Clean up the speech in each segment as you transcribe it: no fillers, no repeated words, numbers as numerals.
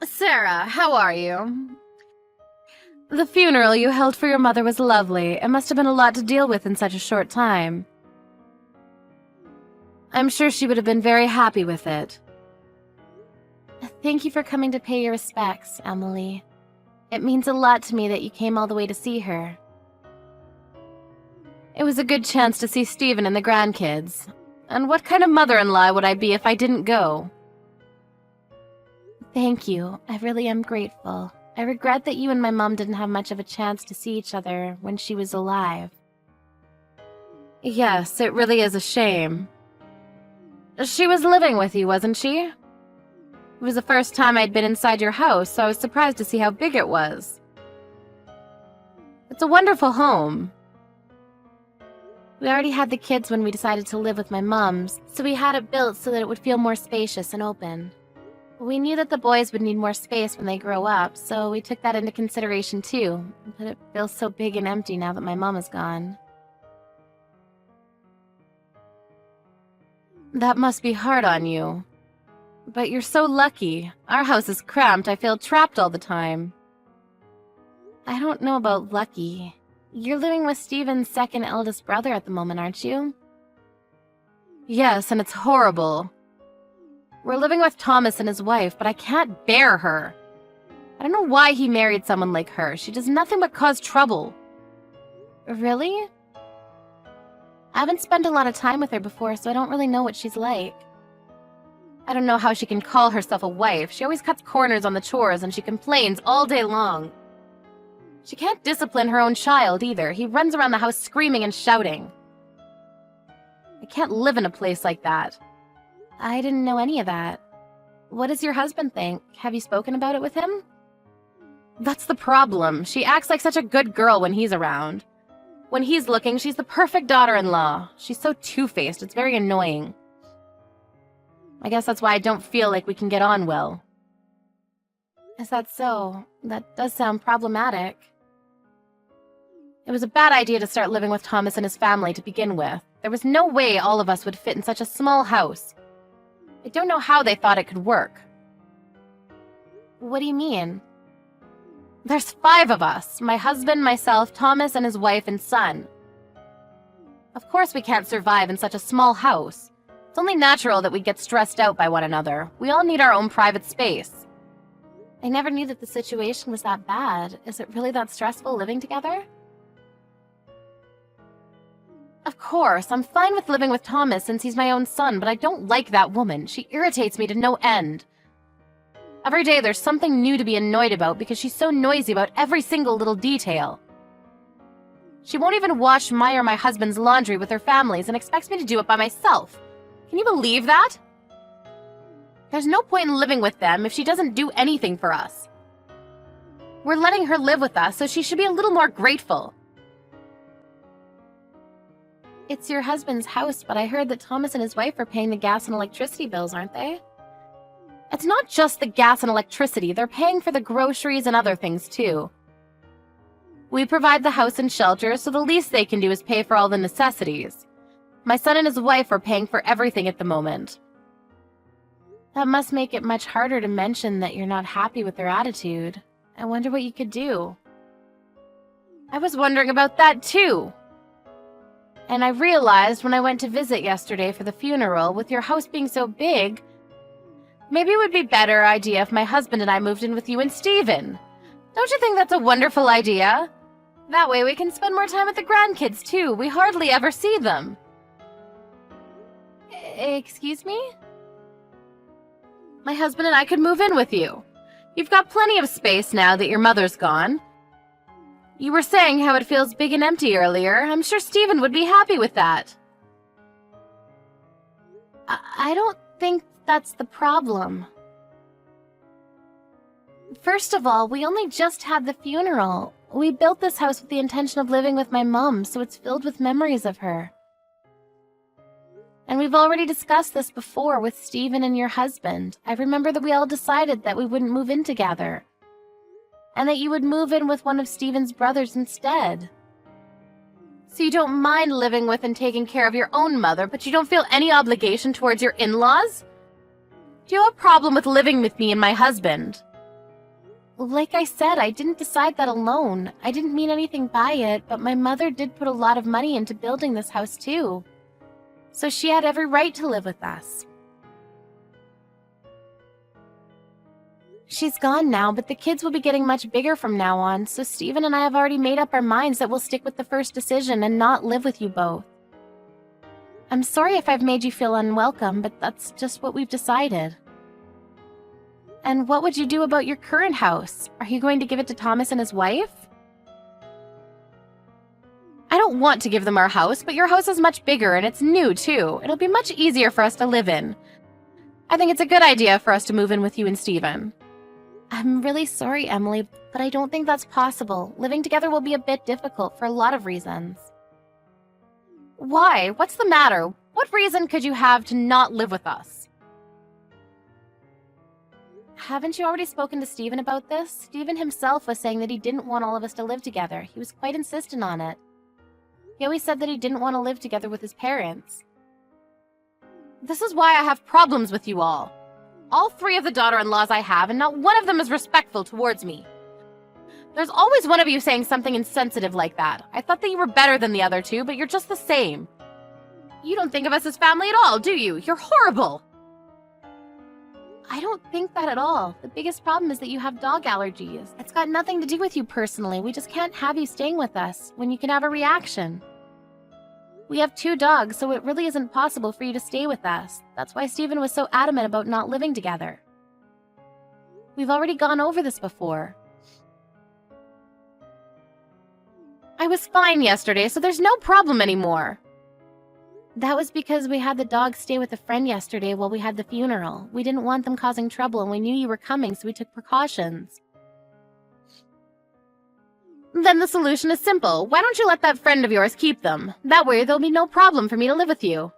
Sarah, how are you? The funeral you held for your mother was lovely. It must have been a lot to deal with in such a short time. I'm sure she would have been very happy with it. Thank you for coming to pay your respects, Emily. It means a lot to me that you came all the way to see her. It was a good chance to see Stephen and the grandkids. And what kind of mother-in-law would I be if I didn't go? Thank you. I really am grateful. I regret that you and my mom didn't have much of a chance to see each other when she was alive. Yes, it really is a shame. She was living with you, wasn't she? It was the first time I'd been inside your house, so I was surprised to see how big it was. It's a wonderful home. We already had the kids when we decided to live with my mom's, so we had it built so that it would feel more spacious and open. We knew that the boys would need more space when they grow up, so we took that into consideration too, but it feels so big and empty now that my mom is gone. That must be hard on you. But you're so lucky. Our house is cramped. I feel trapped all the time. I don't know about lucky. You're living with Stephen's second eldest brother at the moment, aren't you? Yes, and it's horrible. We're living with Thomas and his wife, but I can't bear her. I don't know why he married someone like her. She does nothing but cause trouble. Really? I haven't spent a lot of time with her before, so I don't really know what she's like. I don't know how she can call herself a wife. She always cuts corners on the chores and she complains all day long. She can't discipline her own child either. He runs around the house screaming and shouting. I can't live in a place like that. I didn't know any of that. What does your husband think? Have you spoken about it with him? That's the problem. She acts like such a good girl when he's around. When he's looking, she's the perfect daughter-in-law. She's so two-faced, it's very annoying. I guess that's why I don't feel like we can get on well. Is that so? That does sound problematic. It was a bad idea to start living with Thomas and his family to begin with. There was no way all of us would fit in such a small house. I don't know how they thought it could work. What do you mean? There's 5 of us. My husband, myself, Thomas, and his wife and son. Of course we can't survive in such a small house. It's only natural that we get stressed out by one another. We all need our own private space. I never knew that the situation was that bad. Is it really that stressful living together? Of course, I'm fine with living with Thomas since he's my own son, but I don't like that woman. She irritates me to no end. Every day there's something new to be annoyed about because she's so noisy about every single little detail. She won't even wash my or my husband's laundry with their families and expects me to do it by myself. Can you believe that? There's no point in living with them if she doesn't do anything for us. We're letting her live with us, so she should be a little more grateful. It's your husband's house, but I heard that Thomas and his wife are paying the gas and electricity bills, aren't they? It's not just the gas and electricity. They're paying for the groceries and other things, too. We provide the house and shelter, so the least they can do is pay for all the necessities. My son and his wife are paying for everything at the moment. That must make it much harder to mention that you're not happy with their attitude. I wonder what you could do. I was wondering about that, too. And I realized when I went to visit yesterday for the funeral, with your house being so big, maybe it would be a better idea if my husband and I moved in with you and Stephen. Don't you think that's a wonderful idea? That way we can spend more time with the grandkids, too. We hardly ever see them. Excuse me? My husband and I could move in with you. You've got plenty of space now that your mother's gone. You were saying how it feels big and empty earlier. I'm sure Stephen would be happy with that. I don't think that's the problem. First of all, we only just had the funeral. We built this house with the intention of living with my mom, so it's filled with memories of her. And we've already discussed this before with Stephen and your husband. I remember that we all decided that we wouldn't move in together. And that you would move in with one of Stephen's brothers instead. So you don't mind living with and taking care of your own mother, but you don't feel any obligation towards your in-laws? Do you have a problem with living with me and my husband? Like I said, I didn't decide that alone. I didn't mean anything by it, but my mother did put a lot of money into building this house too. So she had every right to live with us. She's gone now, but the kids will be getting much bigger from now on, so Steven and I have already made up our minds that we'll stick with the first decision and not live with you both. I'm sorry if I've made you feel unwelcome, but that's just what we've decided. And what would you do about your current house? Are you going to give it to Thomas and his wife? I don't want to give them our house, but your house is much bigger and it's new too. It'll be much easier for us to live in. I think it's a good idea for us to move in with you and Steven. I'm really sorry, Emily, but I don't think that's possible. Living together will be a bit difficult for a lot of reasons. Why? What's the matter? What reason could you have to not live with us? Haven't you already spoken to Steven about this? Steven himself was saying that he didn't want all of us to live together. He was quite insistent on it. He always said that he didn't want to live together with his parents. This is why I have problems with you all. All 3 of the daughter-in-laws I have, and not one of them is respectful towards me. There's always one of you saying something insensitive like that. I thought that you were better than the other 2, but you're just the same. You don't think of us as family at all, do you? You're horrible. I don't think that at all. The biggest problem is that you have dog allergies. It's got nothing to do with you personally. We just can't have you staying with us when you can have a reaction. We have 2 dogs, so it really isn't possible for you to stay with us. That's why Steven was so adamant about not living together. We've already gone over this before. I was fine yesterday, so there's no problem anymore. That was because we had the dogs stay with a friend yesterday while we had the funeral. We didn't want them causing trouble, and we knew you were coming, so we took precautions. Then the solution is simple. Why don't you let that friend of yours keep them? That way there'll be no problem for me to live with you.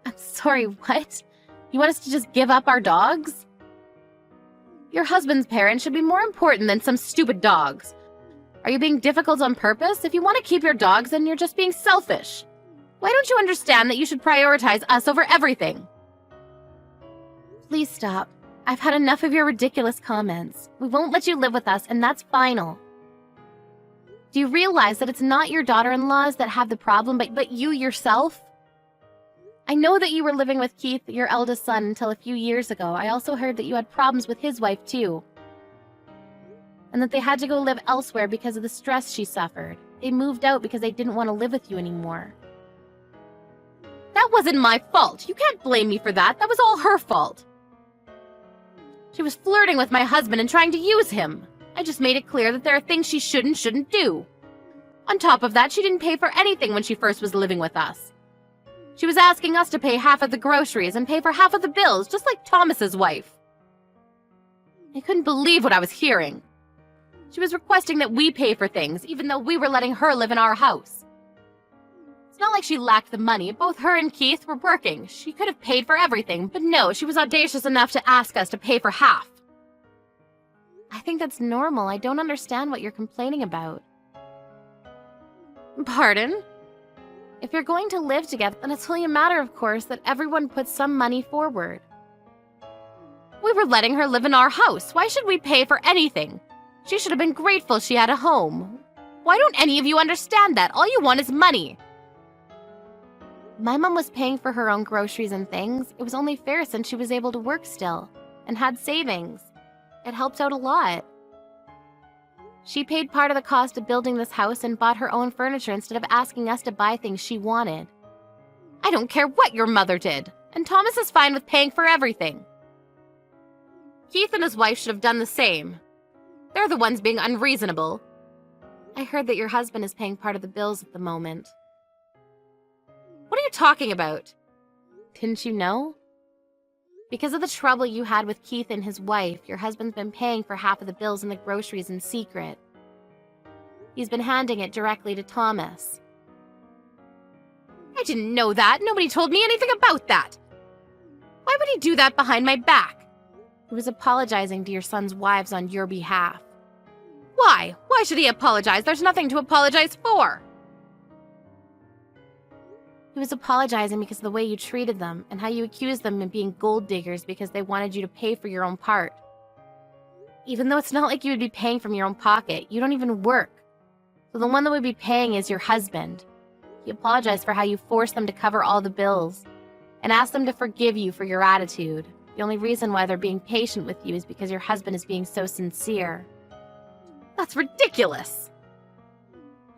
I'm sorry, what? You want us to just give up our dogs? Your husband's parents should be more important than some stupid dogs. Are you being difficult on purpose? If you want to keep your dogs, then you're just being selfish. Why don't you understand that you should prioritize us over everything? Please stop. I've had enough of your ridiculous comments. We won't let you live with us, and that's final. Do you realize that it's not your daughter-in-laws that have the problem, but you yourself? I know that you were living with Keith, your eldest son, until a few years ago. I also heard that you had problems with his wife, too. And that they had to go live elsewhere because of the stress she suffered. They moved out because they didn't want to live with you anymore. That wasn't my fault. You can't blame me for that. That was all her fault. She was flirting with my husband and trying to use him. I just made it clear that there are things she shouldn't do. On top of that, she didn't pay for anything when she first was living with us. She was asking us to pay half of the groceries and pay for half of the bills, just like Thomas's wife. I couldn't believe what I was hearing. She was requesting that we pay for things, even though we were letting her live in our house. It's not like she lacked the money. Both her and Keith were working. She could have paid for everything, but no, she was audacious enough to ask us to pay for half. I think that's normal. I don't understand what you're complaining about. Pardon? If you're going to live together, then it's only a matter, of course, that everyone puts some money forward. We were letting her live in our house. Why should we pay for anything? She should have been grateful she had a home. Why don't any of you understand that? All you want is money. My mom was paying for her own groceries and things. It was only fair since she was able to work still and had savings. It helped out a lot. She paid part of the cost of building this house and bought her own furniture instead of asking us to buy things she wanted. I don't care what your mother did, and Thomas is fine with paying for everything. Keith and his wife should have done the same. They're the ones being unreasonable. I heard that your husband is paying part of the bills at the moment. What are you talking about? Didn't you know? Because of the trouble you had with Keith and his wife, your husband's been paying for half of the bills and the groceries in secret. He's been handing it directly to Thomas. I didn't know that. Nobody told me anything about that. Why would he do that behind my back? He was apologizing to your son's wives on your behalf. Why? Why should he apologize? There's nothing to apologize for. He was apologizing because of the way you treated them and how you accused them of being gold diggers because they wanted you to pay for your own part. Even though it's not like you would be paying from your own pocket, you don't even work. So the one that would be paying is your husband. You apologize for how you forced them to cover all the bills and ask them to forgive you for your attitude. The only reason why they're being patient with you is because your husband is being so sincere. That's ridiculous.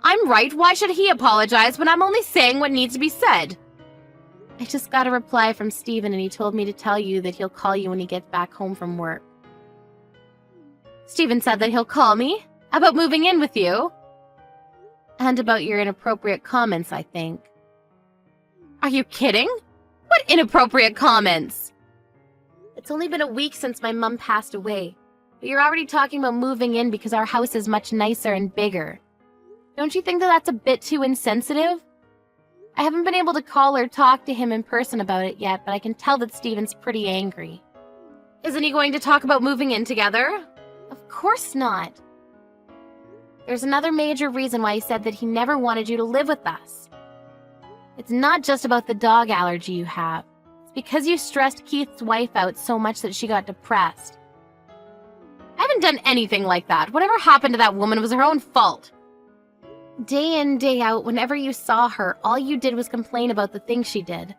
I'm right. Why should he apologize when I'm only saying what needs to be said? I just got a reply from Steven and he told me to tell you that he'll call you when he gets back home from work. Steven said that he'll call me about moving in with you. And about your inappropriate comments, I think. Are you kidding? What inappropriate comments? It's only been a week since my mom passed away, but you're already talking about moving in because our house is much nicer and bigger. Don't you think that that's a bit too insensitive? I haven't been able to call or talk to him in person about it yet, but I can tell that Steven's pretty angry. Isn't he going to talk about moving in together? Of course not. There's another major reason why he said that he never wanted you to live with us. It's not just about the dog allergy you have. It's because you stressed Keith's wife out so much that she got depressed. I haven't done anything like that. Whatever happened to that woman was her own fault. Day in, day out, whenever you saw her, all you did was complain about the things she did.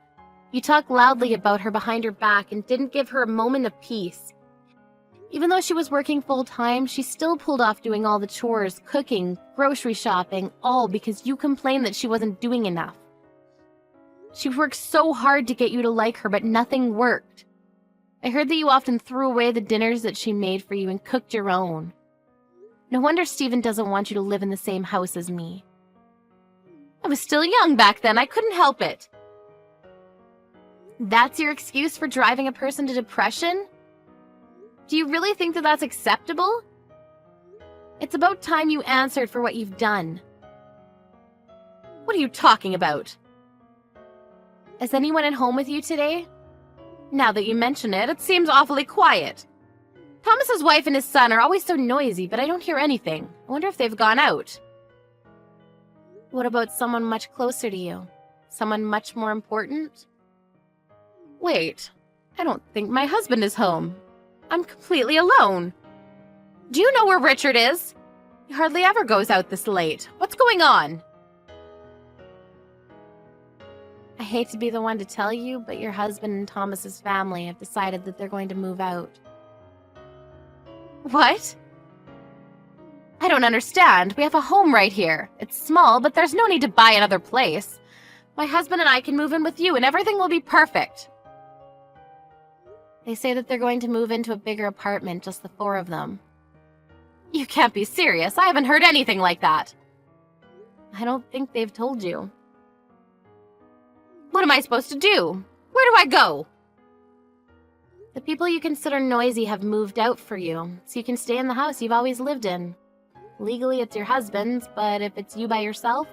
You talked loudly about her behind her back and didn't give her a moment of peace. Even though she was working full-time, she still pulled off doing all the chores, cooking, grocery shopping, all because you complained that she wasn't doing enough. She worked so hard to get you to like her, but nothing worked. I heard that you often threw away the dinners that she made for you and cooked your own. No wonder Steven doesn't want you to live in the same house as me. I was still young back then. I couldn't help it. That's your excuse for driving a person to depression? Do you really think that that's acceptable? It's about time you answered for what you've done. What are you talking about? Is anyone at home with you today? Now that you mention it, it seems awfully quiet. Thomas's wife and his son are always so noisy, but I don't hear anything. I wonder if they've gone out. What about someone much closer to you? Someone much more important? Wait, I don't think my husband is home. I'm completely alone. Do you know where Richard is? He hardly ever goes out this late. What's going on? I hate to be the one to tell you, but your husband and Thomas's family have decided that they're going to move out. What? I don't understand. We have a home right here. It's small, but there's no need to buy another place. My husband and I can move in with you and everything will be perfect. They say that they're going to move into a bigger apartment, just the four of them. You can't be serious. I haven't heard anything like that. I don't think they've told you. What am I supposed to do? Where do I go? The people you consider noisy have moved out for you, so you can stay in the house you've always lived in. Legally, it's your husband's, but if it's you by yourself,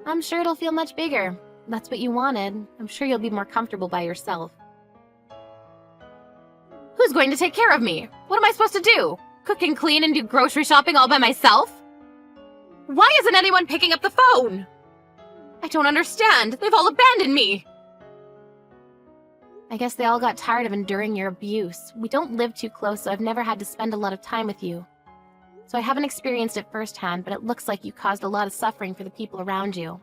I'm sure it'll feel much bigger. That's what you wanted. I'm sure you'll be more comfortable by yourself. Who's going to take care of me? What am I supposed to do? Cook and clean and do grocery shopping all by myself? Why isn't anyone picking up the phone? I don't understand. They've all abandoned me. I guess they all got tired of enduring your abuse. We don't live too close, so I've never had to spend a lot of time with you. So I haven't experienced it firsthand, but it looks like you caused a lot of suffering for the people around you.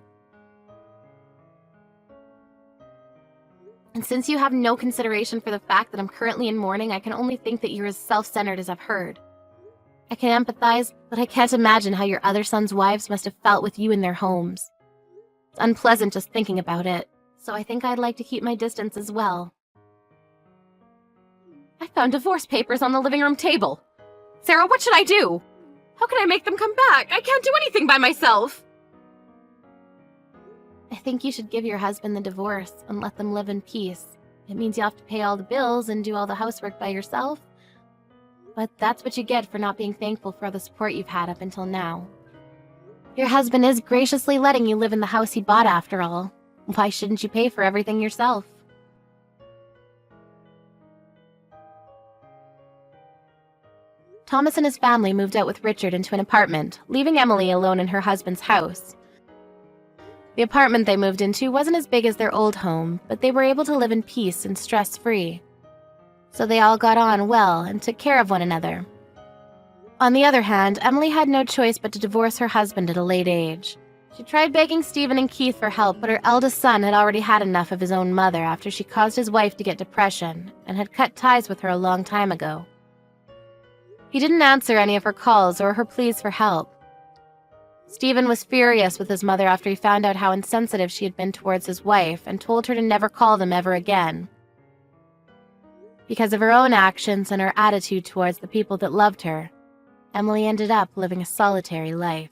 And since you have no consideration for the fact that I'm currently in mourning, I can only think that you're as self-centered as I've heard. I can empathize, but I can't imagine how your other sons' wives must have felt with you in their homes. It's unpleasant just thinking about it, so I think I'd like to keep my distance as well. I found divorce papers on the living room table. Sarah, what should I do? How can I make them come back? I can't do anything by myself. I think you should give your husband the divorce and let them live in peace. It means you have to pay all the bills and do all the housework by yourself. But that's what you get for not being thankful for all the support you've had up until now. Your husband is graciously letting you live in the house he bought after all. Why shouldn't you pay for everything yourself? Thomas and his family moved out with Richard into an apartment, leaving Emily alone in her husband's house. The apartment they moved into wasn't as big as their old home, but they were able to live in peace and stress-free. So they all got on well and took care of one another. On the other hand, Emily had no choice but to divorce her husband at a late age. She tried begging Stephen and Keith for help, but her eldest son had already had enough of his own mother after she caused his wife to get depression and had cut ties with her a long time ago. He didn't answer any of her calls or her pleas for help. Stephen was furious with his mother after he found out how insensitive she had been towards his wife and told her to never call them ever again. Because of her own actions and her attitude towards the people that loved her, Emily ended up living a solitary life.